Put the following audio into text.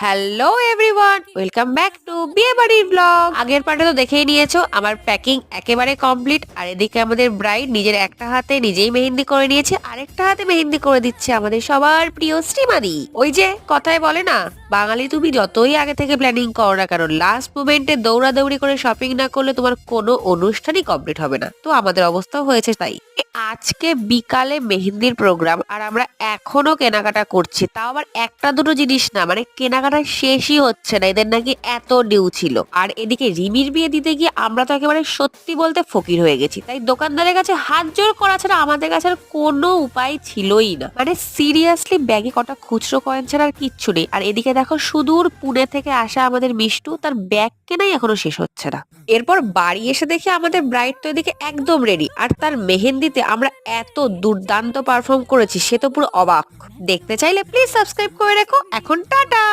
Hello everyone, welcome back to বিয়ে বাড়ির blog. আগের পার্টে তো দেখেই নিয়েছো আমার প্যাকিং একেবারে কমপ্লিট। আর এদিকে আমাদের ব্রাইড নিজের একটা হাতে নিজেই মেহেন্দি করে নিয়েছে, আরেকটা হাতে মেহেন্দি করে দিচ্ছে আমাদের সবার প্রিয় শ্রীমাদি। ওই যে কথায় বলে না, বাঙালি তুমি যতই আগে থেকে প্ল্যানিং করো না কারণ লাস্ট মোমেন্টে দৌড়াদৌড়ি করে শপিং না করলে তোমার কোনো অনুষ্ঠানই কমপ্লিট হবে না। তো আমাদের অবস্থাও হয়েছে তাই। আজকে বিকালে মেহেন্দির প্রোগ্রাম আর আমরা এখনো কেনাকাটা করছি, তাও আবার একটা দুটো জিনিস না, মানে কেনাকাটা শেষই হচ্ছে না, এদের নাকি এত ডিউ ছিল। আর এদিকে রিমির বিয়ে দিতে গিয়ে আমরা তো একেবারে সত্যি বলতে ফকির হয়ে গেছি, তাই দোকানদারের কাছে হাত জোর করা ছাড়া আমাদের কাছে আর কোনো উপায় ছিলই না। মানে সিরিয়াসলি ব্যাগে কটা খুচরো কয়েন ছাড়া আর কিচ্ছু নেই। আর এদিকে দেখো সুদূর পুনে থেকে আসা আমাদের মিষ্টু, তার ব্যাগ কেনাই এখনো শেষ হচ্ছে না। এরপর বাড়ি এসে দেখি আমাদের ব্রাইড তো এদিকে একদম রেডি, আর তার মেহেন্দিতে আমরা এত দুর্দান্ত পারফর্ম করেছি সে তো পুরো অবাক। দেখতে চাইলে প্লিজ সাবস্ক্রাইব করে রেখো। এখন টাটা।